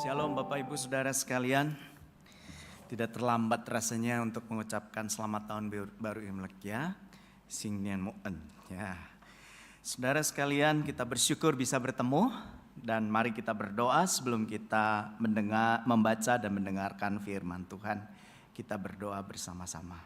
Shalom Bapak Ibu Saudara sekalian. Tidak terlambat rasanya untuk mengucapkan selamat tahun baru Imlek ya. Sing Nian Moen ya. Saudara sekalian, kita bersyukur bisa bertemu dan mari kita berdoa sebelum kita membaca dan mendengarkan firman Tuhan. Kita berdoa bersama-sama.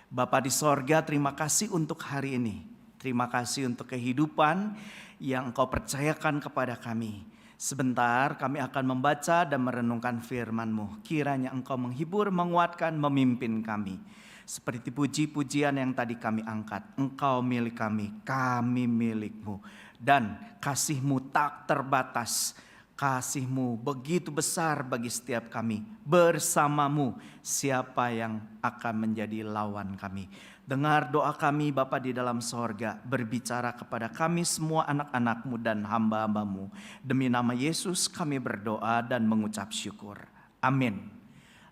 Bapa di sorga, terima kasih untuk hari ini. Terima kasih untuk kehidupan yang Engkau percayakan kepada kami. Sebentar kami akan membaca dan merenungkan firman-Mu. Kiranya Engkau menghibur, menguatkan, memimpin kami. Seperti puji-pujian yang tadi kami angkat. Engkau milik kami milik-Mu. Dan kasih-Mu tak terbatas. Kasih-Mu begitu besar bagi setiap kami. Bersama-Mu siapa yang akan menjadi lawan kami. Dengar doa kami Bapa di dalam sorga. Berbicara kepada kami semua anak-anak-Mu dan hamba-hamba-Mu. Demi nama Yesus kami berdoa dan mengucap syukur. Amin.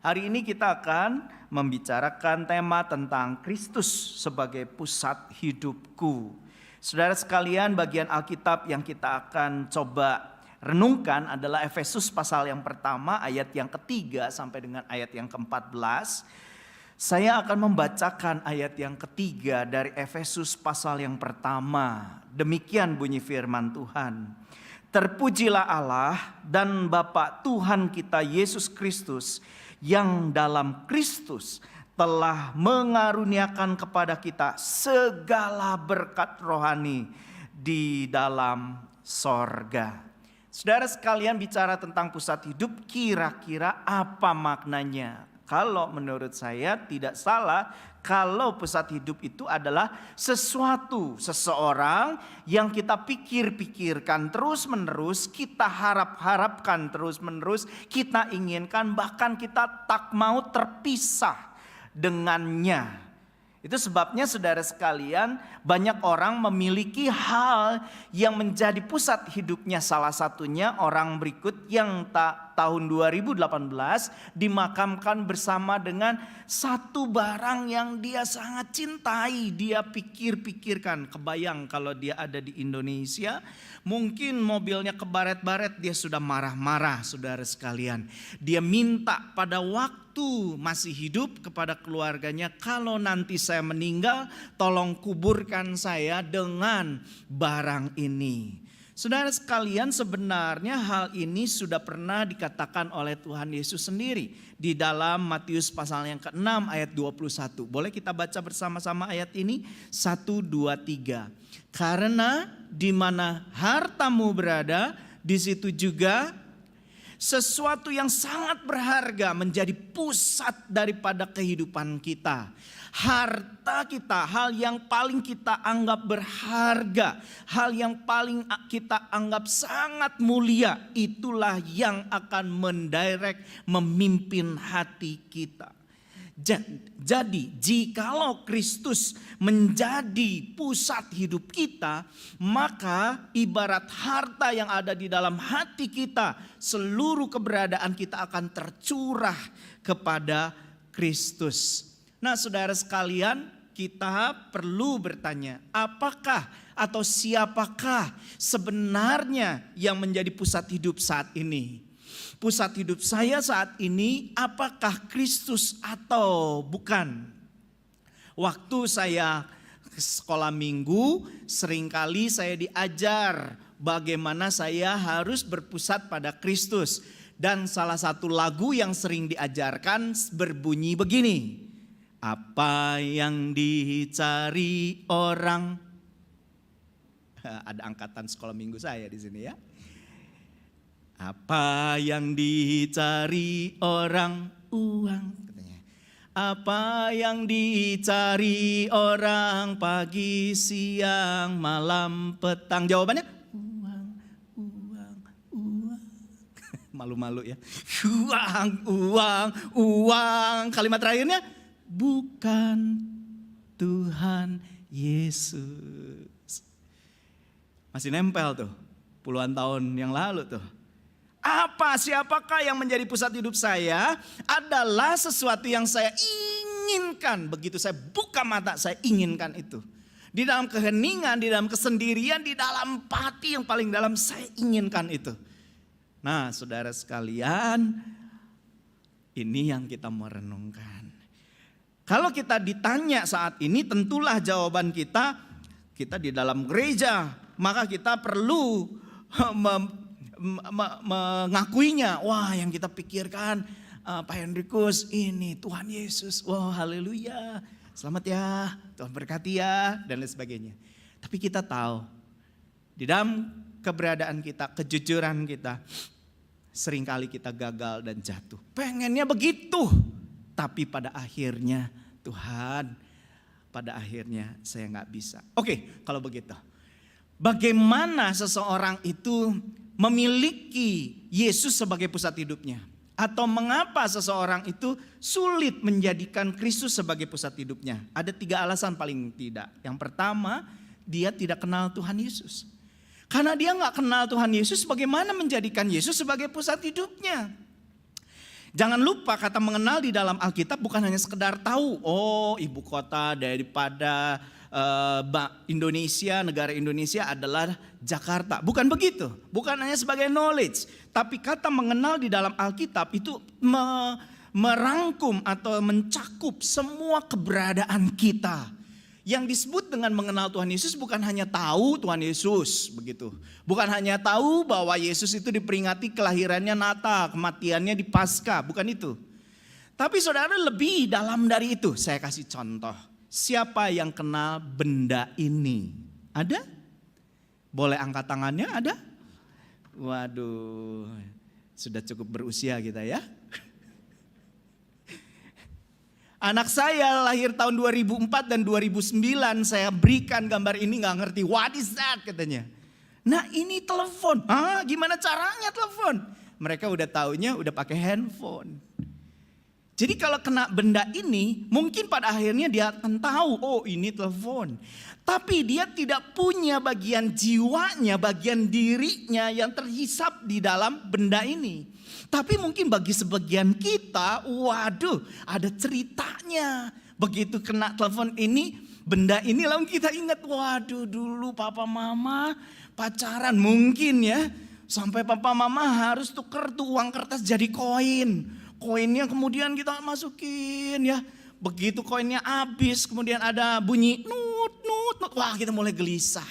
Hari ini kita akan membicarakan tema tentang Kristus sebagai pusat hidupku. Saudara sekalian, bagian Alkitab yang kita akan coba renungkan adalah Efesus pasal yang pertama ayat yang ketiga sampai dengan ayat yang ke-14. Saya akan membacakan ayat yang ketiga dari Efesus pasal yang pertama. Demikian bunyi firman Tuhan. Terpujilah Allah dan Bapa Tuhan kita Yesus Kristus yang dalam Kristus telah mengaruniakan kepada kita segala berkat rohani di dalam sorga. Saudara sekalian, bicara tentang pusat hidup, kira-kira apa maknanya? Kalau menurut saya tidak salah kalau pusat hidup itu adalah seseorang yang kita pikir-pikirkan terus-menerus, kita harap-harapkan terus-menerus, kita inginkan, bahkan kita tak mau terpisah dengannya. Itu sebabnya saudara sekalian, banyak orang memiliki hal yang menjadi pusat hidupnya. Salah satunya orang berikut yang tahun 2018 dimakamkan bersama dengan satu barang yang dia sangat cintai. Dia pikir-pikirkan, kebayang kalau dia ada di Indonesia, mungkin mobilnya kebaret-baret, dia sudah marah-marah saudara sekalian. Dia minta pada waktu masih hidup kepada keluarganya, kalau nanti saya meninggal tolong kuburkan saya dengan barang ini. Saudara sekalian, sebenarnya hal ini sudah pernah dikatakan oleh Tuhan Yesus sendiri di dalam Matius pasal yang ke-6 ayat 21. Boleh kita baca bersama-sama ayat ini? 1, 2, 3. Karena di mana hartamu berada, di situ juga sesuatu yang sangat berharga menjadi pusat daripada kehidupan kita. Harta kita, hal yang paling kita anggap berharga, hal yang paling kita anggap sangat mulia, itulah yang akan mendirect, memimpin hati kita. Jadi jikalau Kristus menjadi pusat hidup kita, maka ibarat harta yang ada di dalam hati kita, seluruh keberadaan kita akan tercurah kepada Kristus. Nah saudara sekalian, kita perlu bertanya, apakah atau siapakah sebenarnya yang menjadi pusat hidup saat ini? Pusat hidup saya saat ini apakah Kristus atau bukan? Waktu saya ke sekolah minggu, seringkali saya diajar bagaimana saya harus berpusat pada Kristus. Dan salah satu lagu yang sering diajarkan berbunyi begini. Apa yang dicari orang? Ada angkatan sekolah minggu saya di sini ya. Apa yang dicari orang? Uang katanya. Apa yang dicari orang? Pagi, siang, malam, petang. Jawabannya uang, uang, uang. Malu-malu ya. Uang, uang, uang. Kalimat terakhirnya bukan Tuhan Yesus. Masih nempel tuh, puluhan tahun yang lalu tuh. Siapakah yang menjadi pusat hidup saya? Adalah sesuatu yang saya inginkan. Begitu saya buka mata, saya inginkan itu. Di dalam keheningan, di dalam kesendirian, di dalam hati yang paling dalam, saya inginkan itu. Nah, saudara sekalian, ini yang kita merenungkan. Kalau kita ditanya saat ini, tentulah jawaban kita di dalam gereja, maka kita perlu mengakuinya. Wah, yang kita pikirkan Pak Henrikus ini Tuhan Yesus. Wah, haleluya. Selamat ya, Tuhan berkati ya, dan lain sebagainya. Tapi kita tahu, di dalam keberadaan kita, kejujuran kita, seringkali kita gagal dan jatuh. Pengennya begitu, tapi pada akhirnya Tuhan, pada akhirnya saya gak bisa. Oke, kalau begitu, bagaimana seseorang itu memiliki Yesus sebagai pusat hidupnya? Atau mengapa seseorang itu sulit menjadikan Kristus sebagai pusat hidupnya? Ada 3 alasan paling tidak. Yang pertama, dia tidak kenal Tuhan Yesus. Karena dia gak kenal Tuhan Yesus, bagaimana menjadikan Yesus sebagai pusat hidupnya? Jangan lupa kata mengenal di dalam Alkitab bukan hanya sekedar tahu, oh ibu kota daripada Indonesia, negara Indonesia adalah Jakarta. Bukan begitu, bukan hanya sebagai knowledge. Tapi kata mengenal di dalam Alkitab itu merangkum atau mencakup semua keberadaan kita. Yang disebut dengan mengenal Tuhan Yesus bukan hanya tahu Tuhan Yesus begitu. Bukan hanya tahu bahwa Yesus itu diperingati kelahirannya Natal, kematiannya di Paskah, bukan itu. Tapi saudara lebih dalam dari itu. Saya kasih contoh. Siapa yang kenal benda ini? Ada? Boleh angkat tangannya, ada? Waduh, sudah cukup berusia kita ya. Anak saya lahir tahun 2004 dan 2009, saya berikan gambar ini gak ngerti. What is that katanya. Nah ini telepon. Gimana caranya telepon? Mereka udah taunya udah pakai handphone. Jadi kalau kena benda ini mungkin pada akhirnya dia akan tahu, oh ini telepon. Tapi dia tidak punya bagian jiwanya, bagian dirinya yang terhisap di dalam benda ini. Tapi mungkin bagi sebagian kita, waduh ada ceritanya. Begitu kena telepon ini, benda ini lalu kita ingat, waduh dulu papa mama pacaran mungkin ya. Sampai papa mama harus tuker tuh uang kertas jadi koin. Koinnya kemudian kita masukin ya. Begitu koinnya habis kemudian ada bunyi nut nut nut. Wah kita mulai gelisah.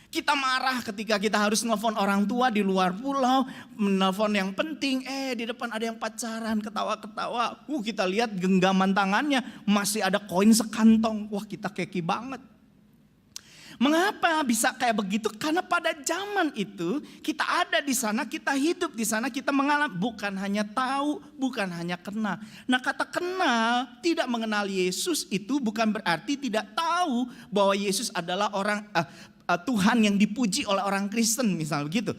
Kita marah ketika kita harus nelfon orang tua di luar pulau. Menelpon yang penting, di depan ada yang pacaran, ketawa-ketawa. Kita lihat genggaman tangannya masih ada koin sekantong. Wah kita keki banget. Mengapa bisa kayak begitu? Karena pada zaman itu kita ada di sana, kita hidup di sana, kita mengalami. Bukan hanya tahu, bukan hanya kenal. Nah kata kenal, tidak mengenal Yesus itu bukan berarti tidak tahu bahwa Yesus adalah Tuhan yang dipuji oleh orang Kristen misalnya begitu.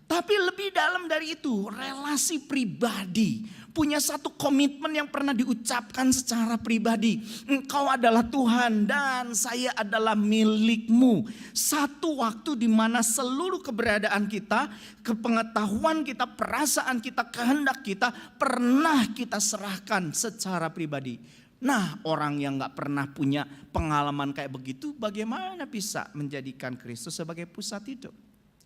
Tapi lebih dalam dari itu, relasi pribadi. Punya satu komitmen yang pernah diucapkan secara pribadi. Engkau adalah Tuhan dan saya adalah milikmu. Satu waktu di mana seluruh keberadaan kita, kepengetahuan kita, perasaan kita, kehendak kita pernah kita serahkan secara pribadi. Nah orang yang gak pernah punya pengalaman kayak begitu, bagaimana bisa menjadikan Kristus sebagai pusat hidup?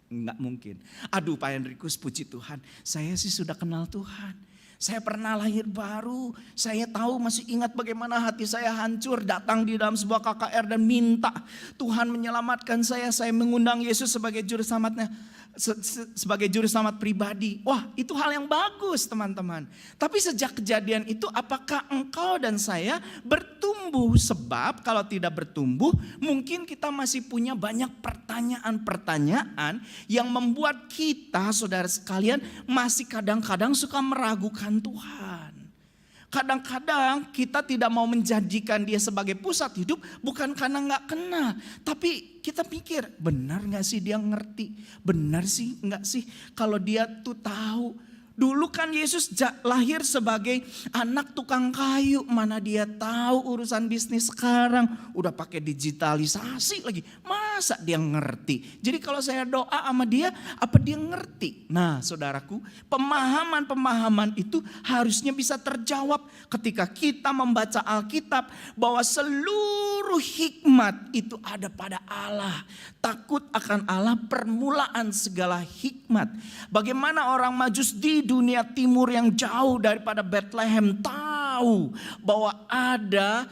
Enggak mungkin. Aduh Pak Henrikus puji Tuhan, saya sih sudah kenal Tuhan. Saya pernah lahir baru, saya tahu masih ingat bagaimana hati saya hancur datang di dalam sebuah KKR dan minta Tuhan menyelamatkan saya mengundang Yesus sebagai juru selamatnya. Sebagai juru selamat pribadi. Wah itu hal yang bagus teman-teman. Tapi sejak kejadian itu apakah engkau dan saya bertumbuh? Sebab kalau tidak bertumbuh mungkin kita masih punya banyak pertanyaan-pertanyaan yang membuat kita saudara sekalian masih kadang-kadang suka meragukan Tuhan. Kadang-kadang kita tidak mau menjadikan dia sebagai pusat hidup bukan karena gak kenal. Tapi kita pikir benar gak sih dia ngerti? Benar sih gak sih kalau dia tuh tahu? Dulu kan Yesus lahir sebagai anak tukang kayu. Mana dia tahu urusan bisnis sekarang. Udah pakai digitalisasi lagi. Masa dia ngerti? Jadi kalau saya doa sama dia, apa dia ngerti? Nah saudaraku, pemahaman-pemahaman itu harusnya bisa terjawab ketika kita membaca Alkitab. Bahwa seluruh hikmat itu ada pada Allah. Takut akan Allah permulaan segala hikmat. Bagaimana orang Majus di dunia timur yang jauh daripada Bethlehem tahu bahwa ada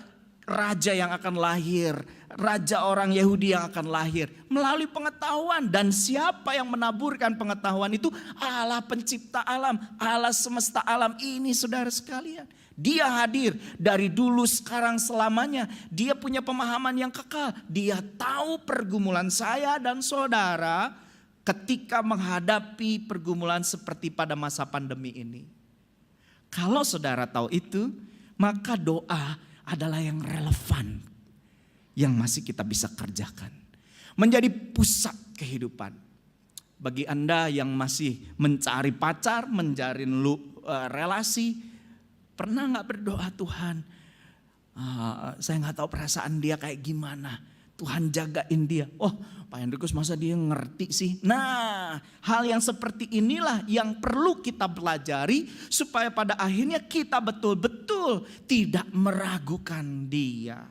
raja yang akan lahir, raja orang Yahudi yang akan lahir melalui pengetahuan. Dan siapa yang menaburkan pengetahuan itu? Allah pencipta alam, Allah semesta alam ini, saudara sekalian. Dia hadir dari dulu, sekarang, selamanya. Dia punya pemahaman yang kekal. Dia tahu pergumulan saya dan saudara ketika menghadapi pergumulan seperti pada masa pandemi ini. Kalau saudara tahu itu, maka doa adalah yang relevan, yang masih kita bisa kerjakan. Menjadi pusat kehidupan. Bagi Anda yang masih mencari pacar, mencari relasi, pernah gak berdoa, Tuhan, saya gak tahu perasaan dia kayak gimana. Tuhan jagain dia. Oh, Pak Hendrikus masa dia ngerti sih? Nah, hal yang seperti inilah yang perlu kita pelajari supaya pada akhirnya kita betul-betul tidak meragukan dia.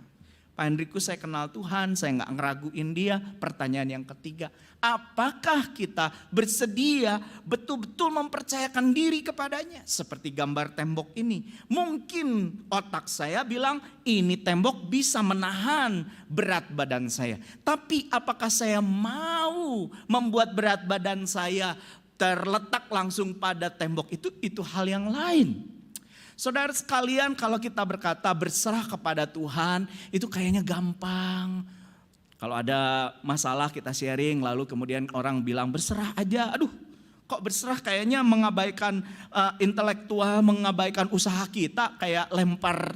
Pak Hendrikus, saya kenal Tuhan, saya gak ngeraguin dia. Pertanyaan yang ketiga, apakah kita bersedia betul-betul mempercayakan diri kepadanya? Seperti gambar tembok ini. Mungkin otak saya bilang ini tembok bisa menahan berat badan saya. Tapi apakah saya mau membuat berat badan saya terletak langsung pada tembok itu hal yang lain. Saudara sekalian, kalau kita berkata berserah kepada Tuhan itu kayaknya gampang. Kalau ada masalah kita sharing, lalu kemudian orang bilang berserah aja. Aduh, kok berserah kayaknya mengabaikan intelektual, mengabaikan usaha kita, kayak lempar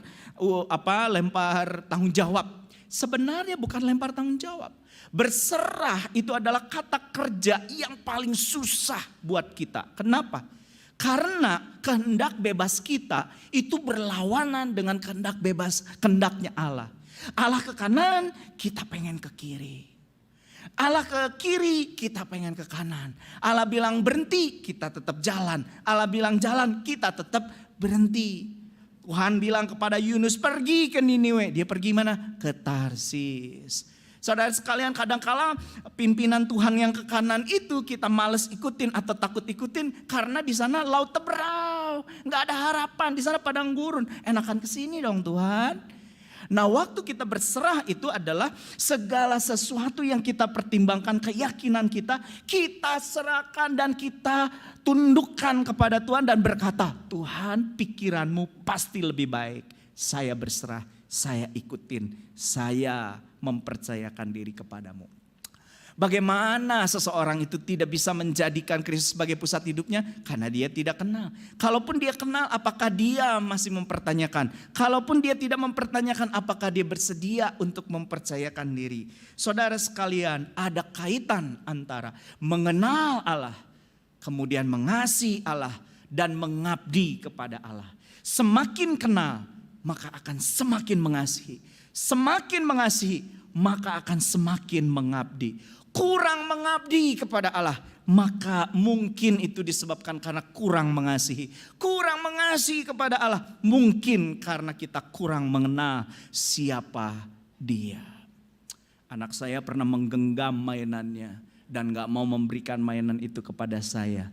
tanggung jawab. Sebenarnya bukan lempar tanggung jawab. Berserah itu adalah kata kerja yang paling susah buat kita. Kenapa? Karena kehendak bebas kita itu berlawanan dengan kehendaknya Allah. Allah ke kanan, kita pengen ke kiri. Allah ke kiri, kita pengen ke kanan. Allah bilang berhenti, kita tetap jalan. Allah bilang jalan, kita tetap berhenti. Tuhan bilang kepada Yunus, pergi ke Niniwe. Dia pergi mana? Ke Tarsis. Saudara sekalian, kadang-kala pimpinan Tuhan yang ke kanan itu kita males ikutin atau takut ikutin karena di sana laut teberau, nggak ada harapan, di sana padang gurun. Enakan ke sini dong Tuhan. Nah, waktu kita berserah itu adalah segala sesuatu yang kita pertimbangkan, keyakinan kita serahkan dan kita tundukkan kepada Tuhan dan berkata, Tuhan, pikiranmu pasti lebih baik. Saya berserah, saya ikutin, saya mempercayakan diri kepadamu. Bagaimana seseorang itu tidak bisa menjadikan Kristus sebagai pusat hidupnya? Karena dia tidak kenal. Kalaupun dia kenal, apakah dia masih mempertanyakan? Kalaupun dia tidak mempertanyakan, apakah dia bersedia untuk mempercayakan diri? Saudara sekalian, ada kaitan antara mengenal Allah, kemudian mengasihi Allah, dan mengabdi kepada Allah. Semakin kenal, maka akan semakin mengasihi. Semakin mengasihi, maka akan semakin mengabdi. Kurang mengabdi kepada Allah, maka mungkin itu disebabkan karena kurang mengasihi. Kurang mengasihi kepada Allah, mungkin karena kita kurang mengenal siapa Dia. Anak saya pernah menggenggam mainannya dan gak mau memberikan mainan itu kepada saya.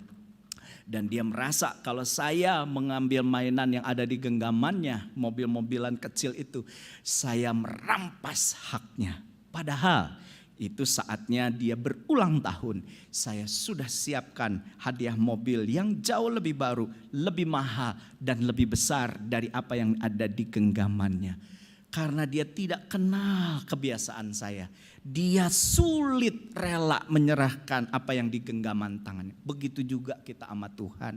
Dan dia merasa kalau saya mengambil mainan yang ada di genggamannya, mobil-mobilan kecil itu, saya merampas haknya. Padahal itu saatnya dia berulang tahun. Saya sudah siapkan hadiah mobil yang jauh lebih baru, lebih mahal dan lebih besar dari apa yang ada di genggamannya. Karena dia tidak kenal kebiasaan saya. Dia sulit rela menyerahkan apa yang di genggaman tangannya. Begitu juga kita sama Tuhan.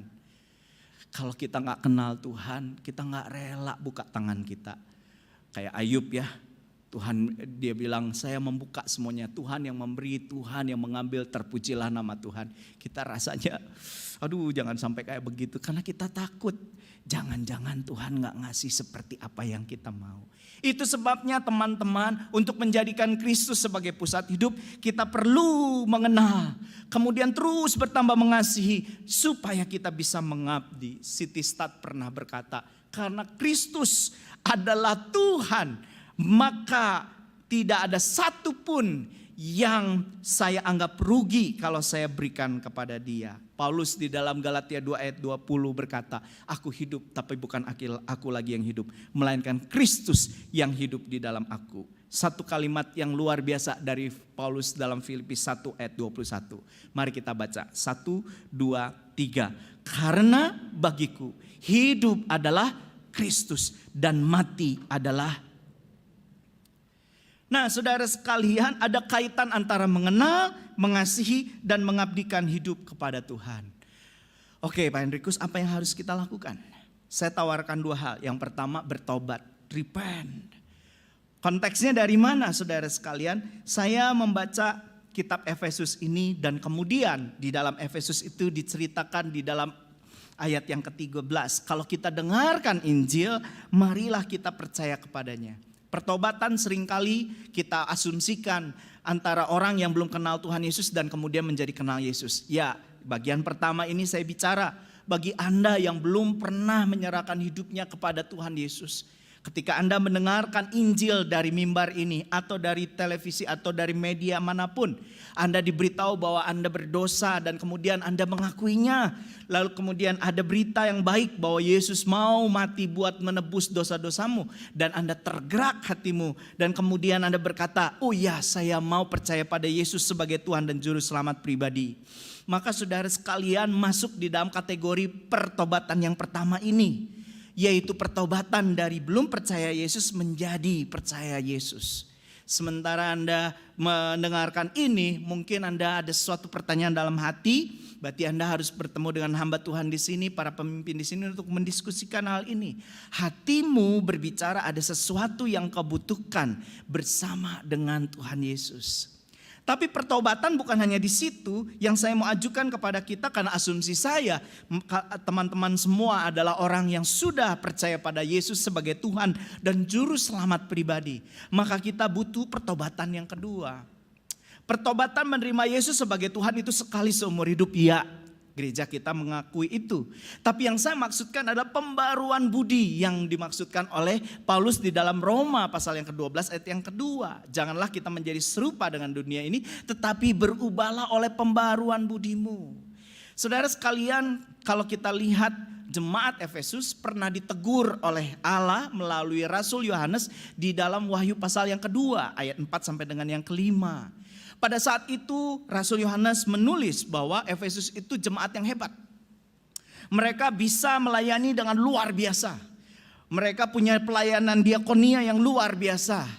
Kalau kita gak kenal Tuhan, kita gak rela buka tangan kita. Kayak Ayub ya. Tuhan, dia bilang saya membuka semuanya. Tuhan yang memberi, Tuhan yang mengambil, terpujilah nama Tuhan. Kita rasanya aduh jangan sampai kayak begitu. Karena kita takut. Jangan-jangan Tuhan gak ngasih seperti apa yang kita mau. Itu sebabnya teman-teman, untuk menjadikan Kristus sebagai pusat hidup, kita perlu mengenal. Kemudian terus bertambah mengasihi supaya kita bisa mengabdi. C.T. Studd pernah berkata, karena Kristus adalah Tuhan, maka tidak ada satupun yang saya anggap rugi kalau saya berikan kepada dia. Paulus di dalam Galatia 2 ayat 20 berkata, aku hidup tapi bukan aku lagi yang hidup, melainkan Kristus yang hidup di dalam aku. Satu kalimat yang luar biasa dari Paulus dalam Filipi 1 ayat 21. Mari kita baca 1, 2, 3. Karena bagiku hidup adalah Kristus dan mati adalah. Nah saudara sekalian, ada kaitan antara mengenal, mengasihi, dan mengabdikan hidup kepada Tuhan. Oke Pak Hendrikus, apa yang harus kita lakukan? Saya tawarkan dua hal. Yang pertama bertobat, repent. Konteksnya dari mana saudara sekalian? Saya membaca kitab Efesus ini dan kemudian di dalam Efesus itu diceritakan di dalam ayat yang ke-13. Kalau kita dengarkan Injil, marilah kita percaya kepadanya. Pertobatan seringkali kita asumsikan antara orang yang belum kenal Tuhan Yesus dan kemudian menjadi kenal Yesus. Ya, bagian pertama ini saya bicara bagi Anda yang belum pernah menyerahkan hidupnya kepada Tuhan Yesus. Ketika Anda mendengarkan Injil dari mimbar ini atau dari televisi atau dari media manapun, Anda diberitahu bahwa Anda berdosa dan kemudian Anda mengakuinya. Lalu kemudian ada berita yang baik bahwa Yesus mau mati buat menebus dosa-dosamu. Dan Anda tergerak hatimu dan kemudian Anda berkata, oh ya saya mau percaya pada Yesus sebagai Tuhan dan Juru Selamat pribadi. Maka saudara sekalian masuk di dalam kategori pertobatan yang pertama ini. Yaitu pertobatan dari belum percaya Yesus menjadi percaya Yesus. Sementara Anda mendengarkan ini, mungkin Anda ada suatu pertanyaan dalam hati. Berarti Anda harus bertemu dengan hamba Tuhan di sini, para pemimpin di sini untuk mendiskusikan hal ini. Hatimu berbicara ada sesuatu yang kau butuhkan bersama dengan Tuhan Yesus. Tapi pertobatan bukan hanya di situ yang saya mau ajukan kepada kita, karena asumsi saya teman-teman semua adalah orang yang sudah percaya pada Yesus sebagai Tuhan dan Juru Selamat pribadi. Maka kita butuh pertobatan yang kedua. Pertobatan menerima Yesus sebagai Tuhan itu sekali seumur hidup, ya. Gereja kita mengakui itu. Tapi yang saya maksudkan adalah pembaruan budi yang dimaksudkan oleh Paulus di dalam Roma pasal yang ke-12 ayat yang kedua. Janganlah kita menjadi serupa dengan dunia ini, tetapi berubahlah oleh pembaruan budimu. Saudara sekalian, kalau kita lihat jemaat Efesus pernah ditegur oleh Allah melalui Rasul Yohanes di dalam Wahyu pasal yang kedua ayat 4 sampai dengan yang kelima. Pada saat itu Rasul Yohanes menulis bahwa Efesus itu jemaat yang hebat. Mereka bisa melayani dengan luar biasa. Mereka punya pelayanan diakonia yang luar biasa.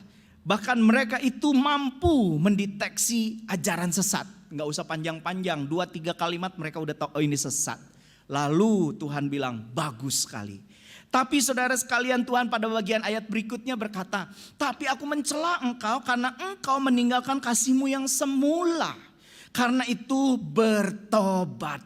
Bahkan mereka itu mampu mendeteksi ajaran sesat. Gak usah panjang-panjang, 2-3 kalimat mereka udah tahu oh ini sesat. Lalu Tuhan bilang bagus sekali. Tapi saudara sekalian, Tuhan pada bagian ayat berikutnya berkata, tapi aku mencela engkau karena engkau meninggalkan kasihmu yang semula. Karena itu bertobatlah.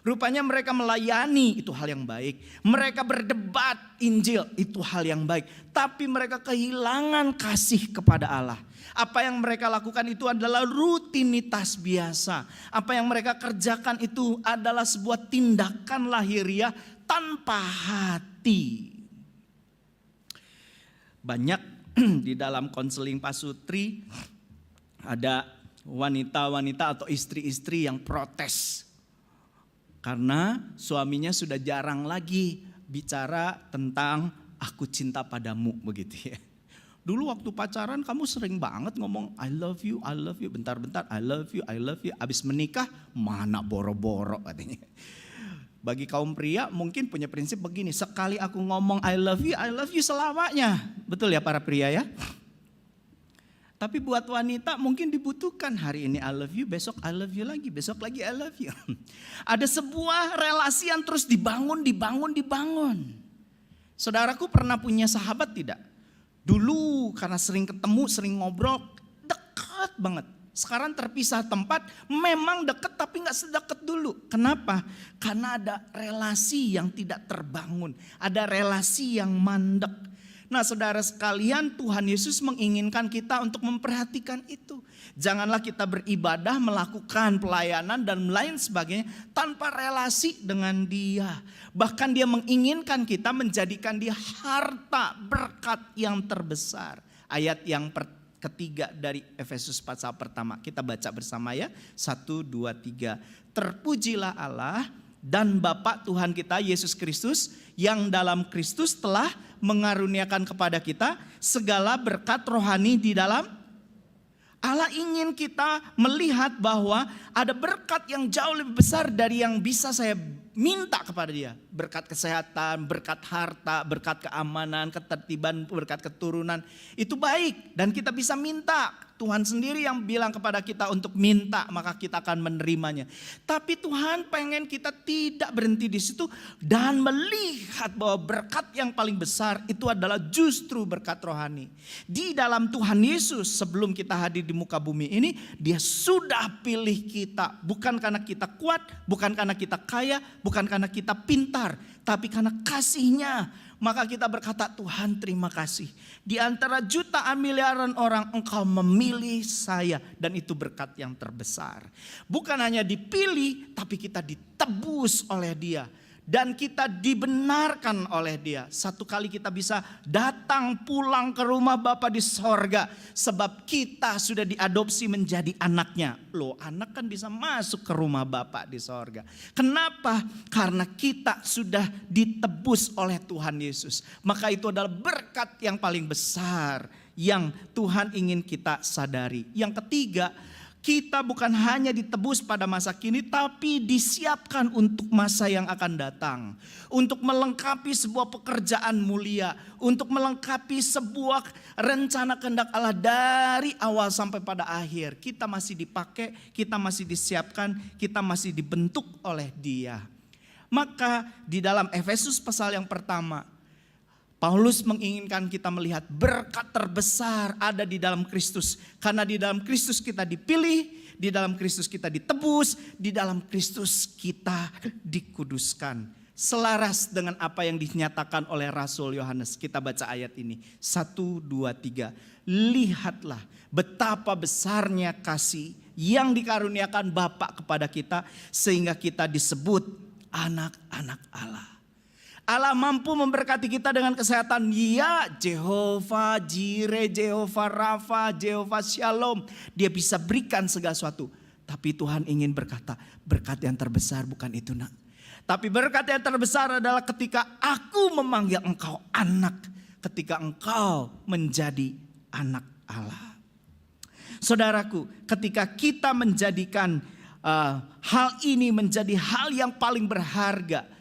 Rupanya mereka melayani, itu hal yang baik. Mereka berdebat Injil, itu hal yang baik. Tapi mereka kehilangan kasih kepada Allah. Apa yang mereka lakukan itu adalah rutinitas biasa. Apa yang mereka kerjakan itu adalah sebuah tindakan lahiriah tanpa hati. Banyak di dalam konseling pasutri ada wanita-wanita atau istri-istri yang protes. Karena suaminya sudah jarang lagi bicara tentang aku cinta padamu begitu ya. Dulu waktu pacaran kamu sering banget ngomong I love you, bentar-bentar I love you. Abis menikah mana boro-boro katanya. Bagi kaum pria mungkin punya prinsip begini, sekali aku ngomong I love you selamanya. Betul ya para pria ya? Tapi buat wanita mungkin dibutuhkan hari ini I love you, besok I love you lagi, besok lagi I love you. Ada sebuah relasi yang terus dibangun. Saudaraku pernah punya sahabat tidak? Dulu karena sering ketemu, sering ngobrol, dekat banget. Sekarang terpisah tempat, memang dekat tapi gak sedekat dulu. Kenapa? Karena ada relasi yang tidak terbangun. Ada relasi yang mandek. Nah saudara sekalian, Tuhan Yesus menginginkan kita untuk memperhatikan itu. Janganlah kita beribadah, melakukan pelayanan dan lain sebagainya tanpa relasi dengan Dia. Bahkan Dia menginginkan kita menjadikan Dia harta berkat yang terbesar. Ayat yang ketiga dari Efesus pasal pertama. Kita baca bersama ya. 1, 2, 3. Terpujilah Allah dan Bapa Tuhan kita Yesus Kristus yang dalam Kristus telah mengaruniakan kepada kita segala berkat rohani di dalam. Allah ingin kita melihat bahwa ada berkat yang jauh lebih besar dari yang bisa saya minta kepada Dia. Berkat kesehatan, berkat harta, berkat keamanan, ketertiban, berkat keturunan. Itu baik dan kita bisa minta. Tuhan sendiri yang bilang kepada kita untuk minta, maka kita akan menerimanya. Tapi Tuhan pengen kita tidak berhenti di situ dan melihat bahwa berkat yang paling besar itu adalah justru berkat rohani. Di dalam Tuhan Yesus sebelum kita hadir di muka bumi ini, Dia sudah pilih kita. Bukan karena kita kuat, bukan karena kita kaya, bukan karena kita pintar, tapi karena kasih-Nya. Maka kita berkata, Tuhan terima kasih. Di antara jutaan miliaran orang Engkau memilih saya. Dan itu berkat yang terbesar. Bukan hanya dipilih, tapi kita ditebus oleh Dia. Dan kita dibenarkan oleh Dia. Satu kali kita bisa datang pulang ke rumah Bapa di sorga. Sebab kita sudah diadopsi menjadi anaknya. Loh, anak kan bisa masuk ke rumah Bapa di sorga. Kenapa? Karena kita sudah ditebus oleh Tuhan Yesus. Maka itu adalah berkat yang paling besar yang Tuhan ingin kita sadari. Yang ketiga, kita bukan hanya ditebus pada masa kini, tapi disiapkan untuk masa yang akan datang. Untuk melengkapi sebuah pekerjaan mulia. Untuk melengkapi sebuah rencana kehendak Allah dari awal sampai pada akhir. Kita masih dipakai, kita masih disiapkan, kita masih dibentuk oleh Dia. Maka di dalam Efesus pasal yang pertama, Paulus menginginkan kita melihat berkat terbesar ada di dalam Kristus. Karena di dalam Kristus kita dipilih, di dalam Kristus kita ditebus, di dalam Kristus kita dikuduskan. Selaras dengan apa yang dinyatakan oleh Rasul Yohanes. Kita baca ayat ini. 1, 2, 3. Lihatlah betapa besarnya kasih yang dikaruniakan Bapa kepada kita. Sehingga kita disebut anak-anak Allah. Allah mampu memberkati kita dengan kesehatan. Ya, Jehovah Jireh, Jehovah Rafa, Jehovah Shalom. Dia bisa berikan segala sesuatu. Tapi Tuhan ingin berkata, berkat yang terbesar bukan itu nak. Tapi berkat yang terbesar adalah ketika aku memanggil engkau anak. Ketika engkau menjadi anak Allah. Saudaraku, ketika kita menjadikan hal ini menjadi hal yang paling berharga,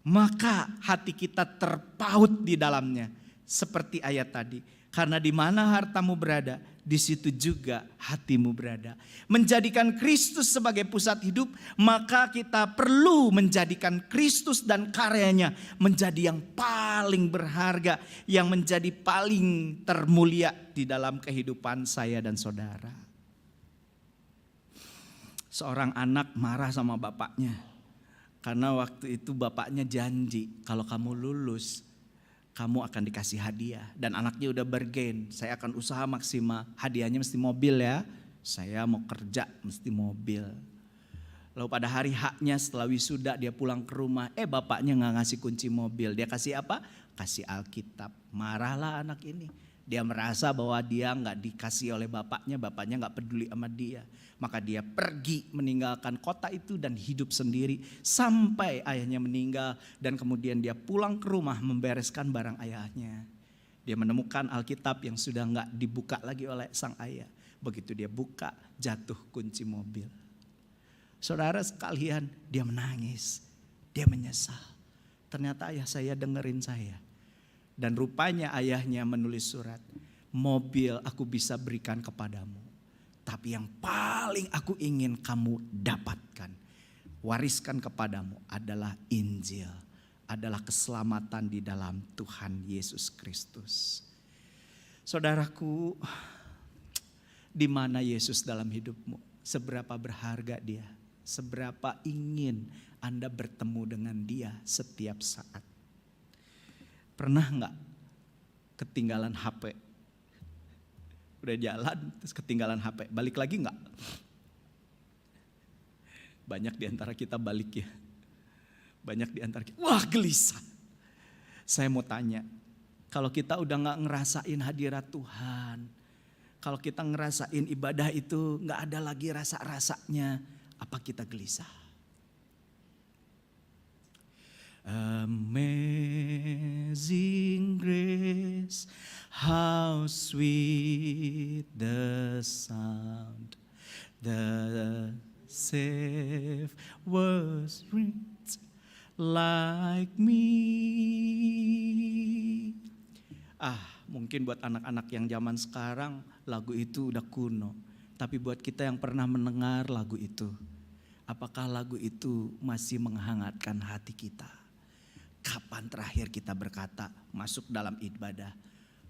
maka hati kita terpaut di dalamnya. Seperti ayat tadi. Karena di mana hartamu berada, di situ juga hatimu berada. Menjadikan Kristus sebagai pusat hidup, maka kita perlu menjadikan Kristus dan karyanya menjadi yang paling berharga, yang menjadi paling termulia di dalam kehidupan saya dan saudara. Seorang anak marah sama bapaknya. Karena waktu itu bapaknya janji kalau kamu lulus kamu akan dikasih hadiah. Dan anaknya udah bergen, saya akan usaha maksimal, hadiahnya mesti mobil ya. Saya mau kerja mesti mobil. Lalu pada hari haknya setelah wisuda dia pulang ke rumah, bapaknya gak ngasih kunci mobil. Dia kasih apa? Kasih Alkitab. Marahlah anak ini. Dia merasa bahwa dia gak dikasih oleh bapaknya gak peduli sama dia. Maka dia pergi meninggalkan kota itu dan hidup sendiri sampai ayahnya meninggal. Dan kemudian dia pulang ke rumah membereskan barang ayahnya. Dia menemukan Alkitab yang sudah gak dibuka lagi oleh sang ayah. Begitu dia buka, jatuh kunci mobil. Saudara sekalian, dia menangis, dia menyesal. Ternyata ayah saya dengerin saya. Dan rupanya ayahnya menulis surat, mobil aku bisa berikan kepadamu. Tapi yang paling aku ingin kamu dapatkan, wariskan kepadamu adalah Injil. Adalah keselamatan di dalam Tuhan Yesus Kristus. Saudaraku, di mana Yesus dalam hidupmu? Seberapa berharga Dia? Seberapa ingin Anda bertemu dengan Dia setiap saat? Pernah enggak ketinggalan HP? Udah jalan terus ketinggalan HP, balik lagi enggak? Banyak di antara kita balik ya. Banyak di antara kita, wah gelisah. Saya mau tanya, kalau kita udah gak ngerasain hadirat Tuhan, kalau kita ngerasain ibadah itu gak ada lagi rasa-rasanya, apa kita gelisah? Amazing grace, how sweet the sound that saved was rich like me. Mungkin buat anak-anak yang zaman sekarang lagu itu udah kuno. Tapi buat kita yang pernah mendengar lagu itu, apakah lagu itu masih menghangatkan hati kita? Kapan terakhir kita berkata masuk dalam ibadah,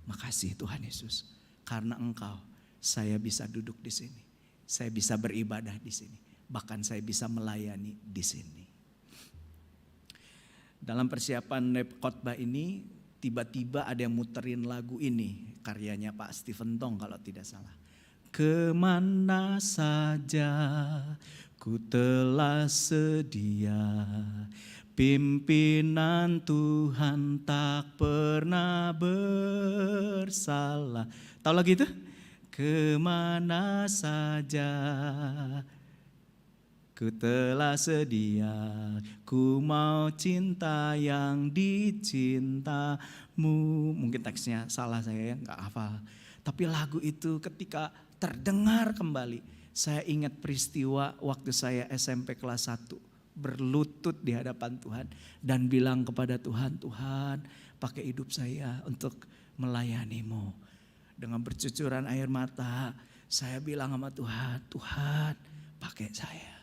makasih Tuhan Yesus, karena Engkau saya bisa duduk di sini, saya bisa beribadah di sini, bahkan saya bisa melayani di sini. Dalam persiapan khotbah ini tiba-tiba ada yang muterin lagu ini, karyanya Pak Stephen Tong kalau tidak salah. Kemana saja ku telah sedia, pimpinan Tuhan tak pernah bersalah. Tahu lagi itu? Kemana saja ku telah sedia, ku mau cinta yang dicintamu. Mungkin teksnya salah saya ya, gak hafal. Tapi lagu itu ketika terdengar kembali, saya ingat peristiwa waktu saya SMP kelas 1. Berlutut di hadapan Tuhan dan bilang kepada Tuhan, Tuhan pakai hidup saya untuk melayani-Mu. Dengan bercucuran air mata, saya bilang sama Tuhan, Tuhan pakai saya.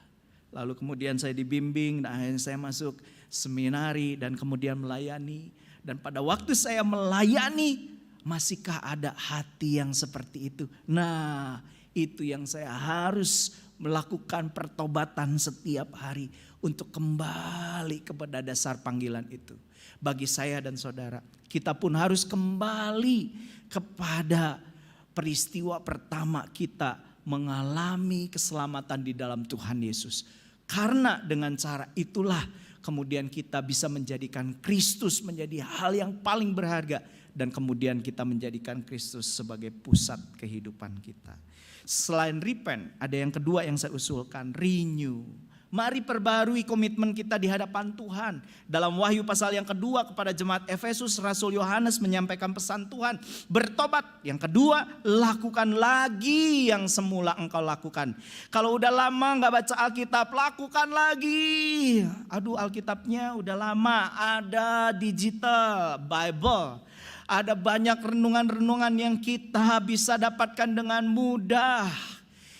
Lalu kemudian saya dibimbing dan akhirnya saya masuk seminari dan kemudian melayani. Dan pada waktu saya melayani, masihkah ada hati yang seperti itu? Nah, itu yang saya harus melakukan pertobatan setiap hari untuk kembali kepada dasar panggilan itu. Bagi saya dan saudara, kita pun harus kembali kepada peristiwa pertama kita mengalami keselamatan di dalam Tuhan Yesus. Karena dengan cara itulah kemudian kita bisa menjadikan Kristus menjadi hal yang paling berharga. Dan kemudian kita menjadikan Kristus sebagai pusat kehidupan kita. Selain repent, ada yang kedua yang saya usulkan, renew. Mari perbarui komitmen kita di hadapan Tuhan. Dalam Wahyu pasal yang kedua kepada jemaat Efesus, Rasul Yohanes menyampaikan pesan Tuhan. Bertobat. Yang kedua, lakukan lagi yang semula engkau lakukan. Kalau udah lama gak baca Alkitab, lakukan lagi. Aduh, Alkitabnya udah lama, ada digital, Bible. Ada banyak renungan-renungan yang kita bisa dapatkan dengan mudah.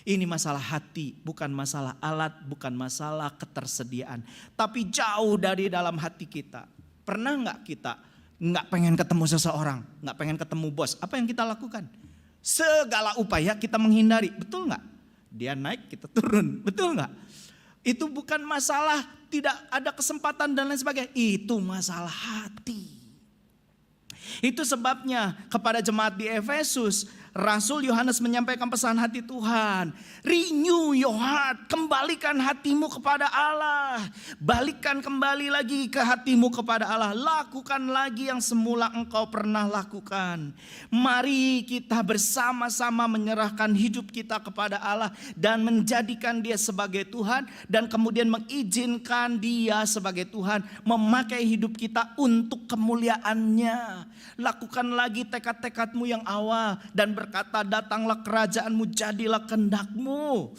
Ini masalah hati, bukan masalah alat, bukan masalah ketersediaan. Tapi jauh dari dalam hati kita. Pernah gak kita gak pengen ketemu seseorang, gak pengen ketemu bos? Apa yang kita lakukan? Segala upaya kita menghindari, betul gak? Dia naik, kita turun, betul gak? Itu bukan masalah tidak ada kesempatan dan lain sebagainya. Itu masalah hati. Itu sebabnya kepada jemaat di Efesus, Rasul Yohanes menyampaikan pesan hati Tuhan. Renew your heart, kembalikan hatimu kepada Allah. Balikkan kembali lagi ke hatimu kepada Allah. Lakukan lagi yang semula engkau pernah lakukan. Mari kita bersama-sama menyerahkan hidup kita kepada Allah dan menjadikan Dia sebagai Tuhan. Dan kemudian mengizinkan Dia sebagai Tuhan memakai hidup kita untuk kemuliaan-Nya. Lakukan lagi tekad-tekadmu yang awal dan berkata, datanglah kerajaanmu, jadilah kehendak-Mu.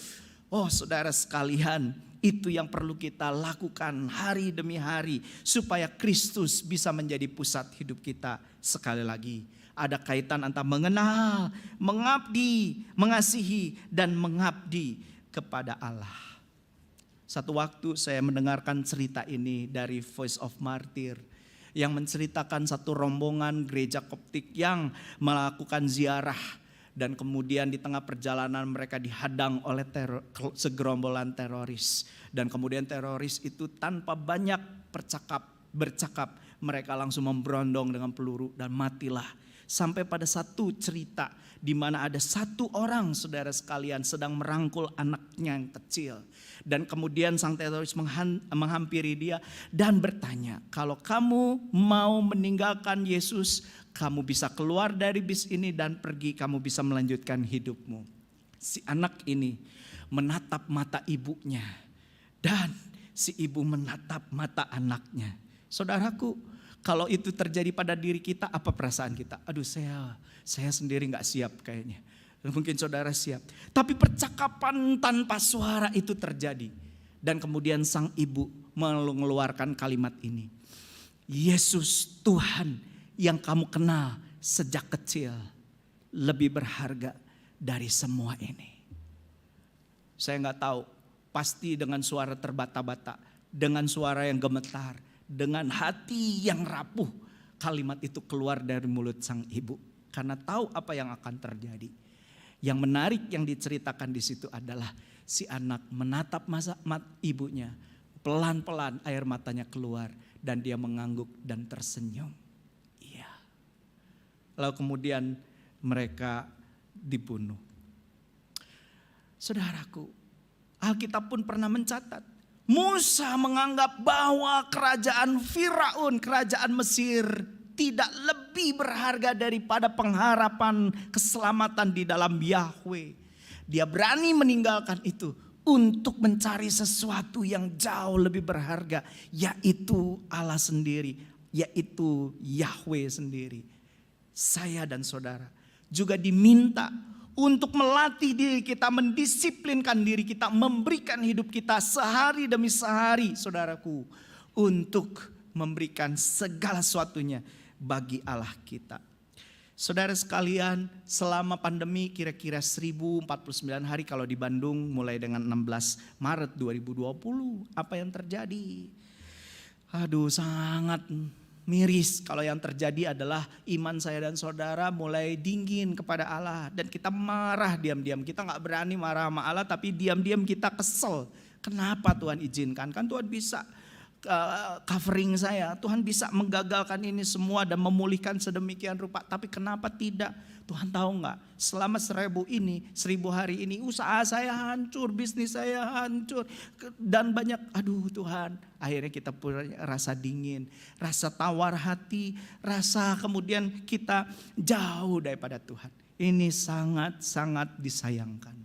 Oh saudara sekalian, itu yang perlu kita lakukan hari demi hari supaya Kristus bisa menjadi pusat hidup kita. Sekali lagi, ada kaitan antara mengenal, mengabdi, mengasihi dan mengabdi kepada Allah. Satu waktu saya mendengarkan cerita ini dari Voice of Martyr. yang menceritakan satu rombongan gereja Koptik yang melakukan ziarah. Dan kemudian di tengah perjalanan mereka dihadang oleh segerombolan teroris. Dan kemudian teroris itu tanpa banyak bercakap, mereka langsung memberondong dengan peluru dan matilah. Sampai pada satu cerita di mana ada satu orang, saudara sekalian, sedang merangkul anaknya yang kecil. Dan kemudian sang teroris menghampiri dia dan bertanya, kalau kamu mau meninggalkan Yesus, kamu bisa keluar dari bis ini dan pergi, kamu bisa melanjutkan hidupmu. Si anak ini menatap mata ibunya dan si ibu menatap mata anaknya. Saudaraku, kalau itu terjadi pada diri kita, apa perasaan kita? Aduh, saya sendiri gak siap kayaknya. Mungkin saudara siap. Tapi percakapan tanpa suara itu terjadi. Dan kemudian sang ibu mengeluarkan kalimat ini. Yesus Tuhan yang kamu kenal sejak kecil lebih berharga dari semua ini. Saya gak tahu, pasti dengan suara terbata-bata, dengan suara yang gemetar, dengan hati yang rapuh, kalimat itu keluar dari mulut sang ibu. Karena tahu apa yang akan terjadi. Yang menarik yang diceritakan di situ adalah si anak menatap ibunya, pelan-pelan air matanya keluar dan dia mengangguk dan tersenyum. Iya. Lalu kemudian mereka dibunuh. Saudaraku, Alkitab pun pernah mencatat, Musa menganggap bahwa kerajaan Firaun, kerajaan Mesir tidak lebih berharga daripada pengharapan keselamatan di dalam Yahweh. Dia berani meninggalkan itu untuk mencari sesuatu yang jauh lebih berharga, yaitu Allah sendiri, yaitu Yahweh sendiri. Saya dan saudara juga diminta untuk melatih diri kita, mendisiplinkan diri kita, memberikan hidup kita sehari demi sehari, saudaraku, untuk memberikan segala sesuatunya bagi Allah kita. Saudara sekalian, selama pandemi kira-kira 1049 hari kalau di Bandung mulai dengan 16 Maret 2020, apa yang terjadi? Aduh, sangat miris. Kalau yang terjadi adalah iman saya dan saudara mulai dingin kepada Allah. Dan kita marah diam-diam. Kita gak berani marah sama Allah, tapi diam-diam kita kesel. Kenapa Tuhan izinkan? Kan Tuhan bisa covering saya. Tuhan bisa menggagalkan ini semua dan memulihkan sedemikian rupa. Tapi kenapa tidak? Tuhan tahu gak? Selama 1000 hari ini usaha saya hancur, bisnis saya hancur. Dan banyak, aduh Tuhan. Akhirnya kita punya rasa dingin, rasa tawar hati, rasa kemudian kita jauh daripada Tuhan. Ini sangat-sangat disayangkan.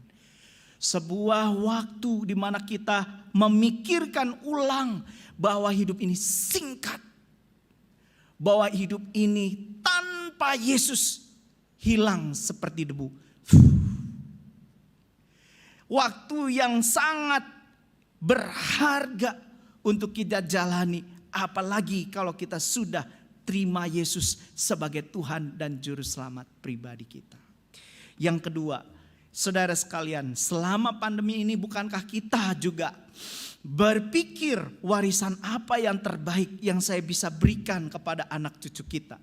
Sebuah waktu di mana kita memikirkan ulang bahwa hidup ini singkat. Bahwa hidup ini tanpa Yesus hilang seperti debu. Waktu yang sangat berharga untuk kita jalani. Apalagi kalau kita sudah terima Yesus sebagai Tuhan dan Juru Selamat pribadi kita. Yang kedua, saudara sekalian, selama pandemi ini bukankah kita juga berpikir warisan apa yang terbaik yang saya bisa berikan kepada anak cucu kita?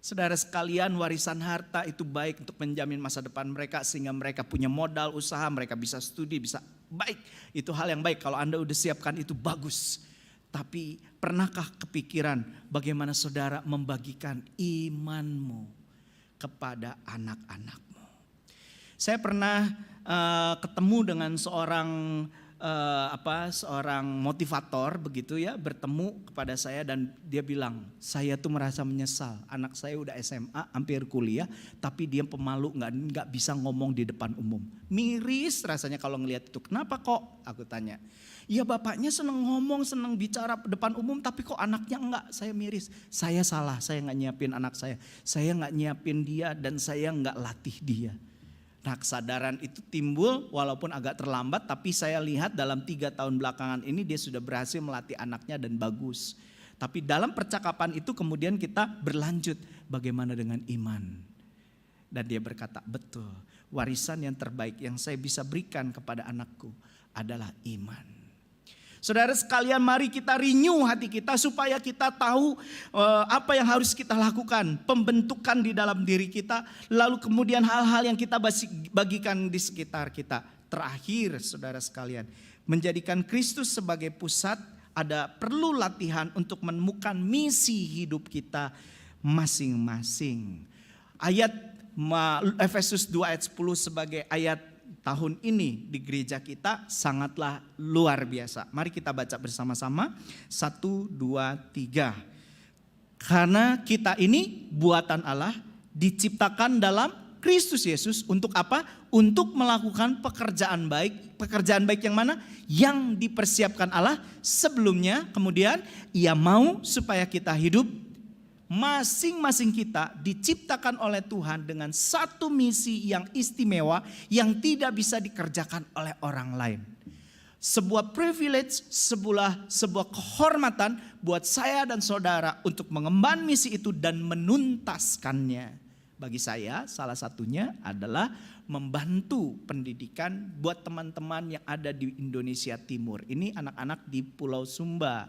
Saudara sekalian, warisan harta itu baik untuk menjamin masa depan mereka sehingga mereka punya modal usaha, mereka bisa studi, bisa baik. Itu hal yang baik, kalau Anda udah siapkan itu bagus. Tapi pernahkah kepikiran bagaimana saudara membagikan imanmu kepada anak-anakmu? Saya pernah ketemu dengan seorang motivator begitu ya, bertemu kepada saya dan dia bilang, saya tuh merasa menyesal, anak saya udah SMA hampir kuliah tapi dia pemalu, nggak bisa ngomong di depan umum. Miris rasanya kalau ngelihat itu. Kenapa kok? Aku tanya. Ya bapaknya seneng ngomong, seneng bicara depan umum, tapi kok anaknya enggak? Saya miris. Saya salah, saya nggak nyiapin anak saya nggak nyiapin dia dan saya nggak latih dia. Nah, kesadaran itu timbul walaupun agak terlambat, tapi saya lihat dalam 3 tahun belakangan ini dia sudah berhasil melatih anaknya dan bagus. Tapi dalam percakapan itu kemudian kita berlanjut, bagaimana dengan iman? Dan dia berkata, betul, warisan yang terbaik yang saya bisa berikan kepada anakku adalah iman. Saudara sekalian, mari kita renew hati kita supaya kita tahu apa yang harus kita lakukan. Pembentukan di dalam diri kita, lalu kemudian hal-hal yang kita bagikan di sekitar kita. Terakhir saudara sekalian, menjadikan Kristus sebagai pusat, ada perlu latihan untuk menemukan misi hidup kita masing-masing. Ayat Efesus 2 ayat 10 sebagai ayat tahun ini di gereja kita sangatlah luar biasa. Mari kita baca bersama-sama. 1, 2, 3. Karena kita ini buatan Allah, diciptakan dalam Kristus Yesus untuk apa? Untuk melakukan pekerjaan baik. Pekerjaan baik yang mana? Yang dipersiapkan Allah sebelumnya. Kemudian Ia mau supaya kita hidup. Masing-masing kita diciptakan oleh Tuhan dengan satu misi yang istimewa yang tidak bisa dikerjakan oleh orang lain. Sebuah privilege, sebuah kehormatan buat saya dan saudara untuk mengemban misi itu dan menuntaskannya. Bagi saya salah satunya adalah membantu pendidikan buat teman-teman yang ada di Indonesia Timur. Ini anak-anak di Pulau Sumba.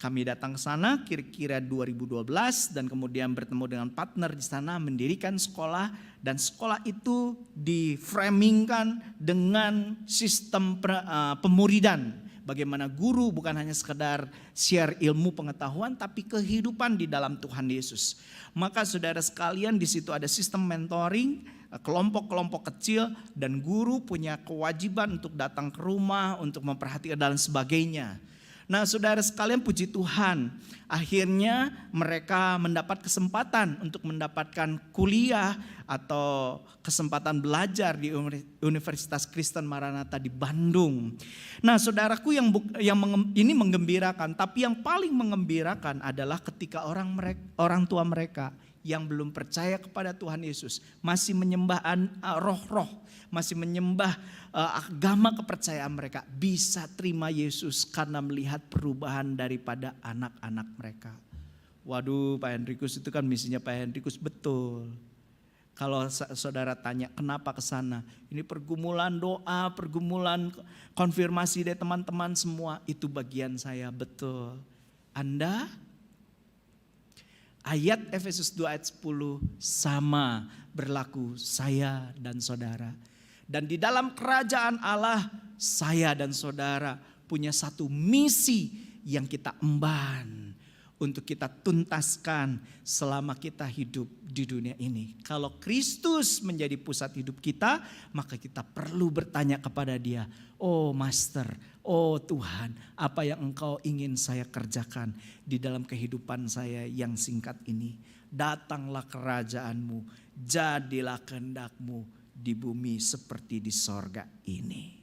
Kami datang ke sana kira-kira 2012 dan kemudian bertemu dengan partner di sana mendirikan sekolah, dan sekolah itu diframingkan dengan sistem pemuridan. Bagaimana guru bukan hanya sekedar share ilmu pengetahuan tapi kehidupan di dalam Tuhan Yesus. Maka saudara sekalian, di situ ada sistem mentoring, kelompok-kelompok kecil, dan guru punya kewajiban untuk datang ke rumah untuk memperhatikan dan sebagainya. Nah saudara sekalian, puji Tuhan, akhirnya mereka mendapat kesempatan untuk mendapatkan kuliah atau kesempatan belajar di Universitas Kristen Maranatha di Bandung. Nah saudaraku, ini menggembirakan, tapi yang paling menggembirakan adalah ketika orang tua mereka yang belum percaya kepada Tuhan Yesus masih menyembah roh-roh, masih menyembah agama kepercayaan mereka, bisa terima Yesus karena melihat perubahan daripada anak-anak mereka. Waduh, Pak Henrikus itu kan misinya Pak Henrikus, betul. Kalau saudara tanya kenapa ke sana, ini pergumulan doa, pergumulan konfirmasi dari teman-teman semua, itu bagian saya, betul. Anda, ayat Efesus 2 ayat 10 sama berlaku saya dan saudara. Dan di dalam kerajaan Allah, saya dan saudara punya satu misi yang kita emban untuk kita tuntaskan selama kita hidup di dunia ini. Kalau Kristus menjadi pusat hidup kita, maka kita perlu bertanya kepada Dia, oh Master, oh Tuhan, apa yang Engkau ingin saya kerjakan di dalam kehidupan saya yang singkat ini. Datanglah kerajaan-Mu, jadilah kehendak-Mu di bumi seperti di sorga ini.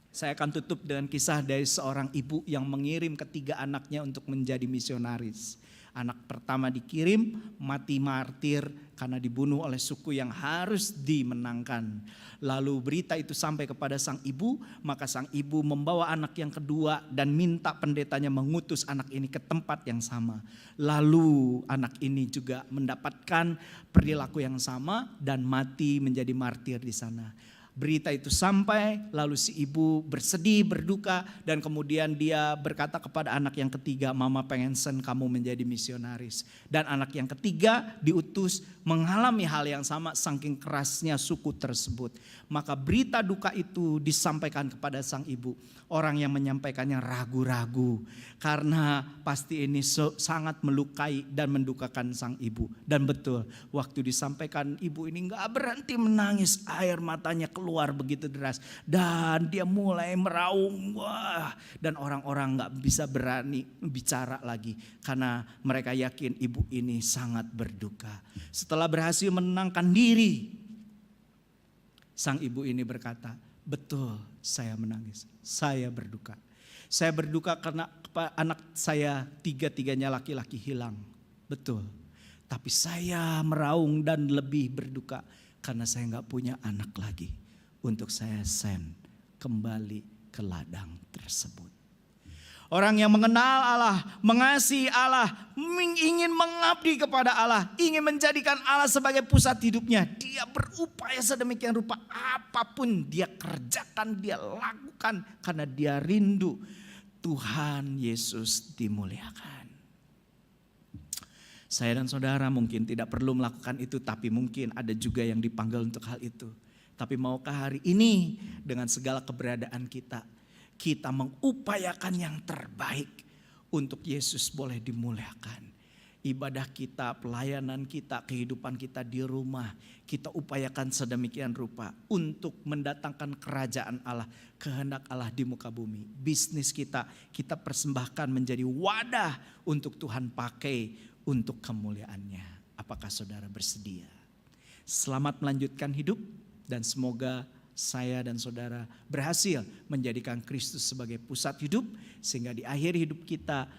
Saya akan tutup dengan kisah dari seorang ibu yang mengirim ketiga anaknya untuk menjadi misionaris. Anak pertama dikirim, mati martir karena dibunuh oleh suku yang harus dimenangkan. Lalu berita itu sampai kepada sang ibu, maka sang ibu membawa anak yang kedua dan minta pendetanya mengutus anak ini ke tempat yang sama. Lalu anak ini juga mendapatkan perilaku yang sama dan mati menjadi martir di sana. Berita itu sampai, lalu si ibu bersedih, berduka, dan kemudian dia berkata kepada anak yang ketiga, mama pengen send kamu menjadi misionaris. Dan anak yang ketiga diutus mengalami hal yang sama saking kerasnya suku tersebut. Maka berita duka itu disampaikan kepada sang ibu. Orang yang menyampaikannya ragu-ragu karena pasti ini sangat melukai dan mendukakan sang ibu. Dan betul, waktu disampaikan ibu ini gak berhenti menangis, air matanya keluar begitu deras. Dan dia mulai meraung, wah, dan orang-orang gak bisa berani bicara lagi karena mereka yakin ibu ini sangat berduka. Setelah berhasil menenangkan diri, sang ibu ini berkata, betul, saya menangis, saya berduka. Saya berduka karena anak saya tiga-tiganya laki-laki hilang. Betul, tapi saya meraung dan lebih berduka karena saya gak punya anak lagi untuk saya send kembali ke ladang tersebut. Orang yang mengenal Allah, mengasihi Allah, ingin mengabdi kepada Allah, ingin menjadikan Allah sebagai pusat hidupnya. Dia berupaya sedemikian rupa, apapun dia kerjakan, dia lakukan karena dia rindu. Tuhan Yesus dimuliakan. Saya dan saudara mungkin tidak perlu melakukan itu, tapi mungkin ada juga yang dipanggil untuk hal itu. Tapi maukah hari ini dengan segala keberadaan kita, kita mengupayakan yang terbaik untuk Yesus boleh dimuliakan. Ibadah kita, pelayanan kita, kehidupan kita di rumah, kita upayakan sedemikian rupa untuk mendatangkan kerajaan Allah, kehendak Allah di muka bumi. Bisnis kita persembahkan menjadi wadah untuk Tuhan pakai untuk kemuliaannya. Apakah saudara bersedia? Selamat melanjutkan hidup dan semoga saya dan saudara berhasil menjadikan Kristus sebagai pusat hidup, sehingga di akhir hidup kita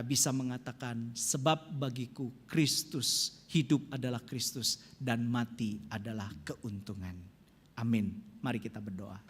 bisa mengatakan, sebab bagiku Kristus, hidup adalah Kristus dan mati adalah keuntungan. Amin. Mari kita berdoa.